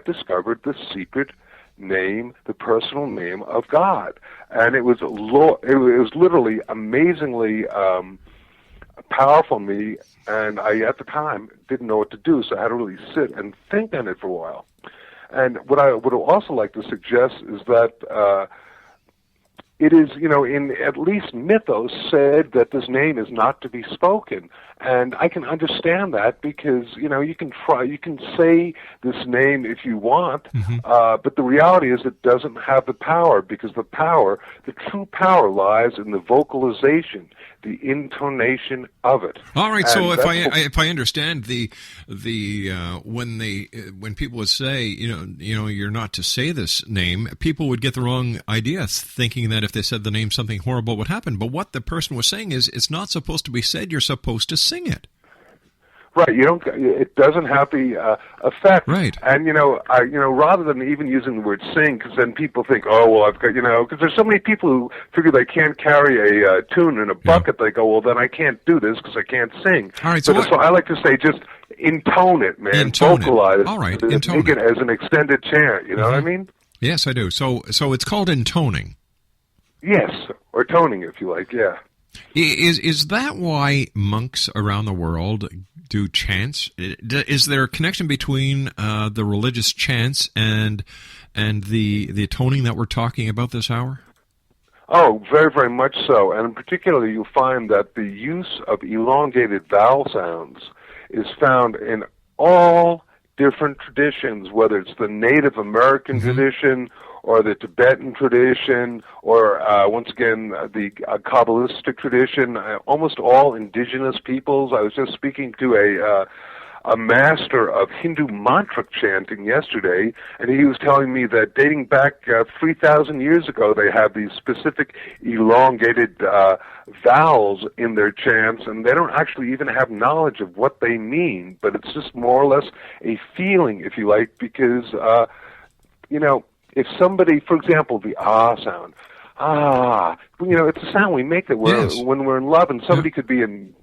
discovered the secret name, the personal name of God. And it was literally amazingly powerful to me, and I, at the time, didn't know what to do, so I had to really sit and think on it for a while. And what I would also like to suggest is that it is, in at least mythos said that this name is not to be spoken. And I can understand that because, you can say this name if you want, but the reality is it doesn't have the power, because the true power lies in the vocalization, the intonation of it. All right. So if I understand when people would say, you're not to say this name, people would get the wrong idea, thinking that if they said the name, something horrible would happen. But what the person was saying is, it's not supposed to be said. You're supposed to sing it. Right, it doesn't have the effect. Right. And, rather than even using the word sing, because then people think, oh, well, I've got, because there's so many people who figure they can't carry a tune in a bucket. They go, well, then I can't do this because I can't sing. All right, so I like to say just intone it, man. Vocalize it. All right, intone it. Make it as an extended chant, you know what I mean? Yes, I do. So it's called intoning. Yes, or toning, if you like, yeah. Is that why monks around the world do chants? Is there a connection between the religious chants and the toning that we're talking about this hour? Oh, very, very much so. And particularly you'll find that the use of elongated vowel sounds is found in all different traditions, whether it's the Native American tradition or the Tibetan tradition, or once again the Kabbalistic tradition. Almost all indigenous peoples. I was just speaking to a master of Hindu mantra chanting yesterday, and he was telling me that dating back 3,000 years ago, they have these specific elongated vowels in their chants, and they don't actually even have knowledge of what they mean, but it's just more or less a feeling, if you like, because, if somebody, for example, the ah sound, it's a sound we make that when we're in love, and somebody could be in,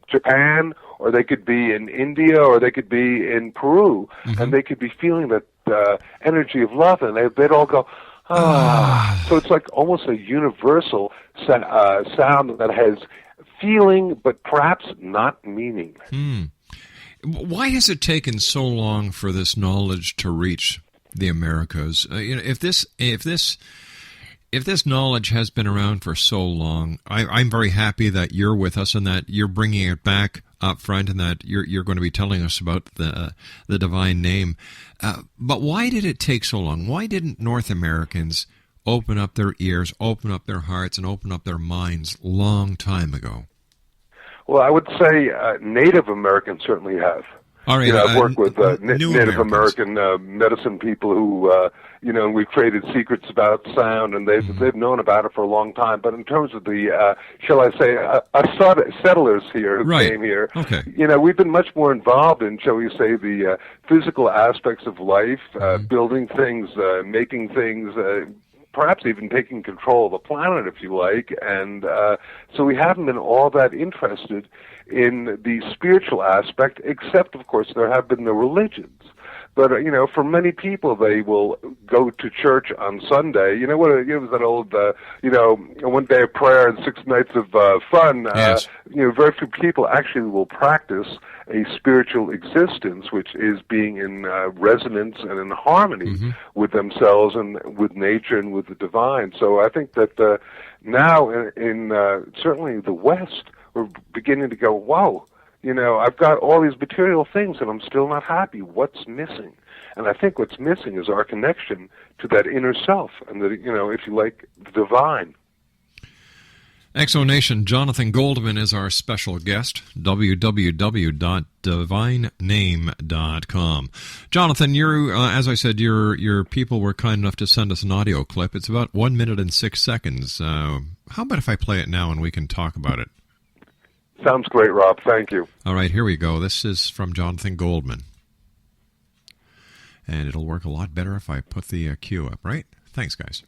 Japan, or they could be in India, or they could be in Peru, and they could be feeling that energy of love, and they'd all go, ah. So it's like almost a universal sound that has feeling, but perhaps not meaning. Why has it taken so long for this knowledge to reach the Americas? If this knowledge has been around for so long, I'm very happy that you're with us and that you're bringing it back up front, and that you're going to be telling us about the divine name. But why did it take so long? Why didn't North Americans open up their ears, open up their hearts, and open up their minds long time ago? Well, I would say Native Americans certainly have. All right, I've worked with Native American medicine people who, we've created secrets about sound, and they've known about it for a long time. But in terms of the, shall I say, settlers here who came here, we've been much more involved in, shall we say, the physical aspects of life, building things, making things, perhaps even taking control of the planet, if you like. And so we haven't been all that interested in the spiritual aspect, except, of course, there have been the religions. But, for many people, they will go to church on Sunday. It was that old, one day of prayer and 6 nights of fun. Yes. Very few people actually will practice a spiritual existence, which is being in resonance and in harmony with themselves and with nature and with the divine. So I think that now in certainly the West, we're beginning to go, whoa, I've got all these material things and I'm still not happy. What's missing? And I think what's missing is our connection to that inner self and the, if you like, the divine. Exonation, Jonathan Goldman is our special guest, www.divinename.com. Jonathan, as I said, your people were kind enough to send us an audio clip. It's about 1 minute and 6 seconds. How about if I play it now and we can talk about it? Sounds great, Rob. Thank you. All right, here we go. This is from Jonathan Goldman. And it'll work a lot better if I put the cue up, right? Thanks, guys.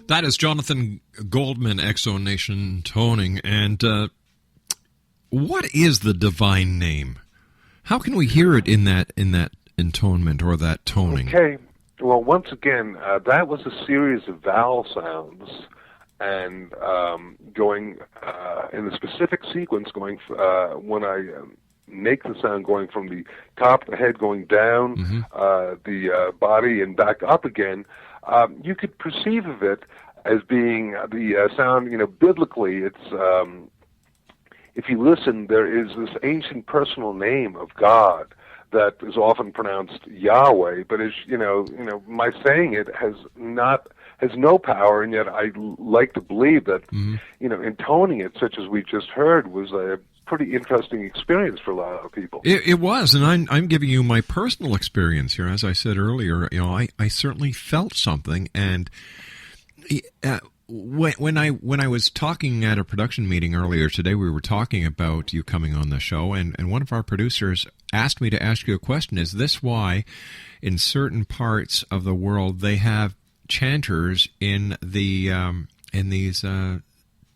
That is Jonathan Goldman, Exonation Toning. And what is the divine name? How can we hear it in that intonement or that toning? Okay. Well, once again, that was a series of vowel sounds, and going in a specific sequence, going when I make the sound going from the top of the head going down, the body and back up again, you could perceive of it as being the sound. Biblically, it's if you listen, there is this ancient personal name of God that is often pronounced Yahweh, but as my saying it has no power, and yet I like to believe that intoning it, such as we just heard, was a pretty interesting experience for a lot of people. It was, and I'm giving you my personal experience here. As I said earlier, I certainly felt something, and when I was talking at a production meeting earlier today, we were talking about you coming on the show, and one of our producers asked me to ask you a question. Is this why in certain parts of the world they have chanters in these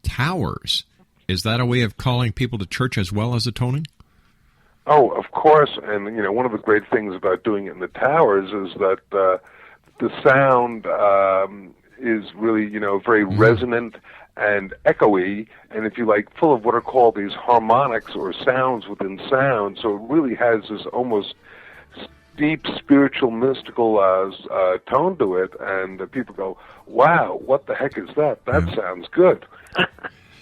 towers? Is that a way of calling people to church as well as atoning? Oh, of course. And one of the great things about doing it in the towers is that the sound is really, very resonant and echoey, and if you like, full of what are called these harmonics or sounds within sound. So it really has this almost deep spiritual, mystical tone to it, and people go, "Wow, what the heck is that? That sounds good."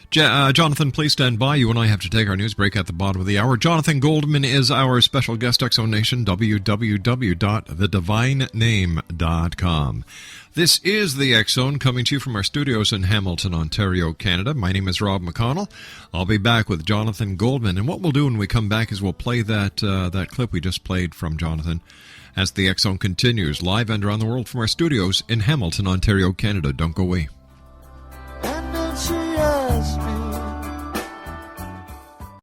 Jonathan, please stand by. You and I have to take our news break at the bottom of the hour. Jonathan Goldman is our special guest, Exonation, www.thedivinename.com. This is The X Zone, coming to you from our studios in Hamilton, Ontario, Canada. My name is Rob McConnell. I'll be back with Jonathan Goldman, and what we'll do when we come back is we'll play that clip we just played from Jonathan as The X Zone continues live and around the world from our studios in Hamilton, Ontario, Canada. Don't go away.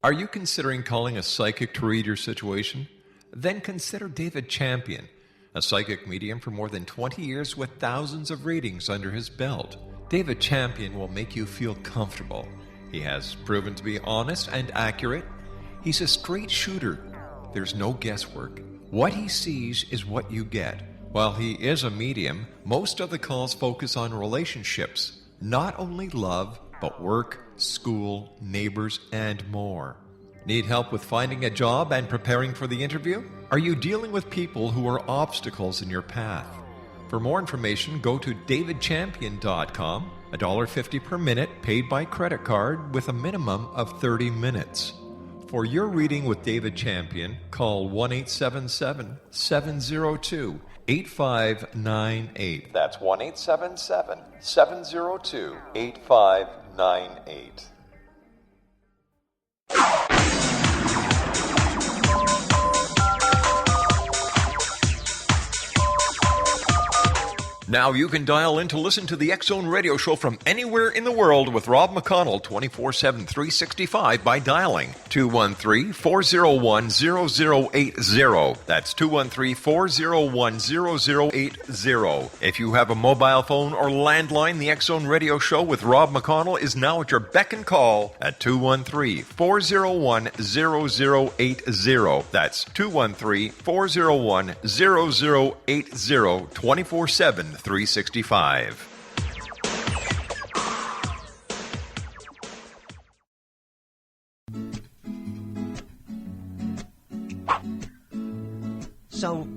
Are you considering calling a psychic to read your situation? Then consider David Champion, a psychic medium for more than 20 years with thousands of readings under his belt. David Champion will make you feel comfortable. He has proven to be honest and accurate. He's a straight shooter. There's no guesswork. What he sees is what you get. While he is a medium, most of the calls focus on relationships, not only love, but work, school, neighbors, and more. Need help with finding a job and preparing for the interview? Are you dealing with people who are obstacles in your path? For more information, go to davidchampion.com, $1.50 per minute paid by credit card with a minimum of 30 minutes. For your reading with David Champion, call 1-877-702-8598. That's 1-877-702-8598. Now you can dial in to listen to the X Zone radio show from anywhere in the world with Rob McConnell 24/7, 365 by dialing 213-401-0080. That's 213-401-0080. If you have a mobile phone or landline, the X Zone radio show with Rob McConnell is now at your beck and call at 213-401-0080. That's 213-401-0080, 24/7, 365. So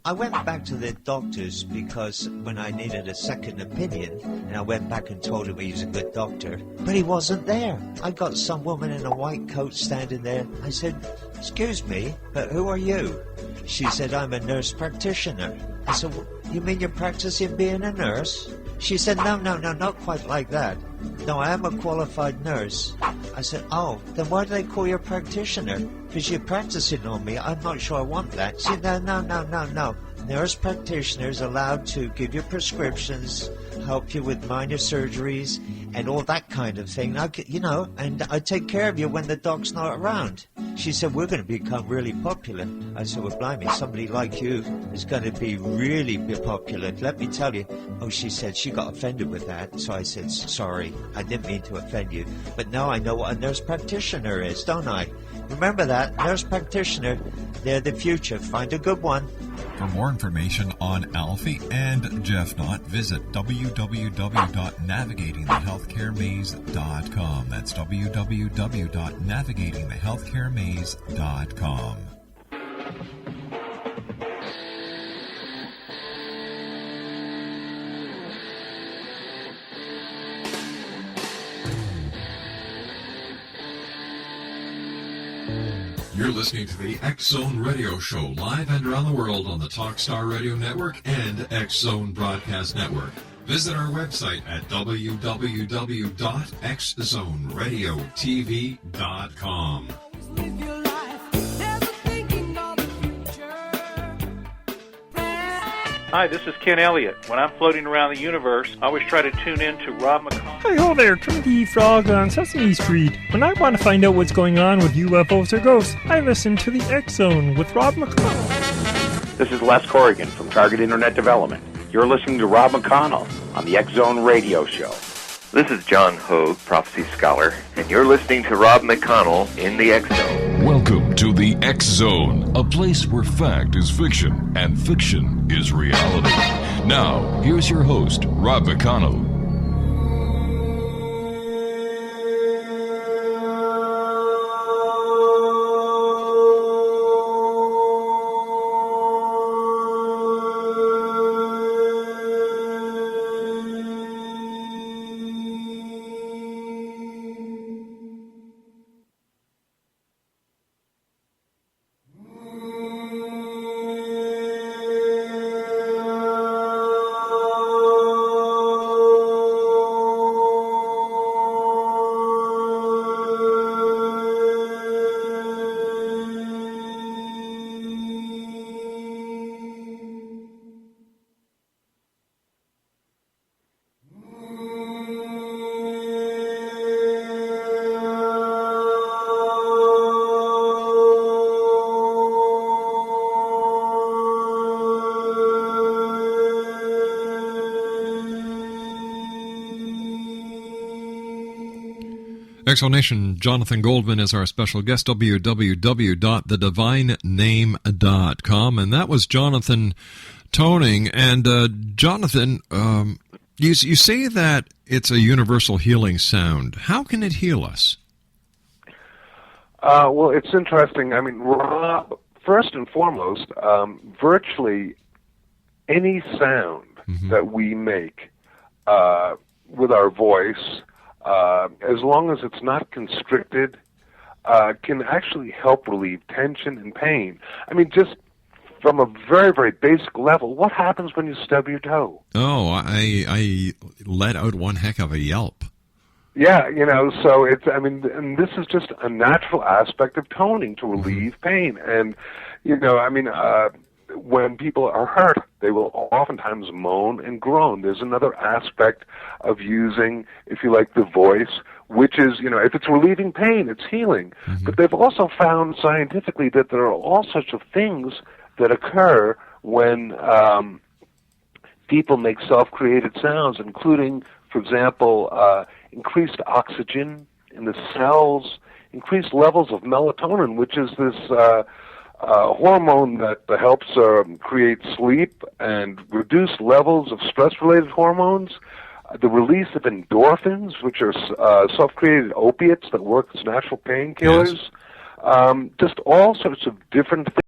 I went back to the doctors because when I needed a second opinion, and I went back and told him he was a good doctor, but he wasn't there. I got some woman in a white coat standing there. I said, "Excuse me, but who are you?" She said, "I'm a nurse practitioner." I said, "You mean you're practicing being a nurse?" She said, no, not quite like that. "No, I am a qualified nurse." I said, "Oh, then why do they call you a practitioner? Because you're practicing on me. I'm not sure I want that." She said, No. Nurse practitioners allowed to give you prescriptions, help you with minor surgeries, and all that kind of thing. And I take care of you when the doc's not around. She said, we're going to become really popular. I said, well, blimey, somebody like you is going to be really popular. Let me tell you. Oh, she said she got offended with that. So I said, sorry, I didn't mean to offend you. But now I know what a nurse practitioner is, don't I? Remember that, nurse practitioner. They're the future. Find a good one. For more information on Alfie and Jeff Knott, visit www.navigatingthehealthcaremaze.com. That's www.navigatingthehealthcaremaze.com. You're listening to the X Zone Radio Show, live and around the world on the Talkstar Radio Network and X Zone Broadcast Network. Visit our website at www.xzoneradiotv.com. Hi, this is Ken Elliott. When I'm floating around the universe, I always try to tune in to Rob McConnell. Hi ho there, Trinity Frog on Sesame Street. When I want to find out what's going on with UFOs or ghosts, I listen to the X Zone with Rob McConnell. This is Les Corrigan from Target Internet Development. You're listening to Rob McConnell on the X Zone Radio Show. This is John Hogue, Prophecy Scholar, and you're listening to Rob McConnell in the X Zone. Welcome to the X Zone, a place where fact is fiction and fiction is reality. Now, here's your host, Rob McConnell. Exonation, Jonathan Goldman is our special guest, www.thedivinename.com. And that was Jonathan Toning. And Jonathan, you say that it's a universal healing sound. How can it heal us? Well, it's interesting. I mean, Rob, first and foremost, virtually any sound that we make with our voice, as long as it's not constricted, can actually help relieve tension and pain. I mean, just from a very, very basic level, what happens when you stub your toe? Oh, I let out one heck of a yelp. Yeah, so it's, I mean, and this is just a natural aspect of toning to relieve pain. And, when people are hurt, they will oftentimes moan and groan. There's another aspect of using, if you like, the voice, which is, if it's relieving pain, it's healing. But they've also found scientifically that there are all sorts of things that occur when people make self-created sounds, including, for example, increased oxygen in the cells, increased levels of melatonin, which is this hormone that helps create sleep and reduce levels of stress-related hormones, the release of endorphins, which are self-created opiates that work as natural painkillers, just all sorts of different things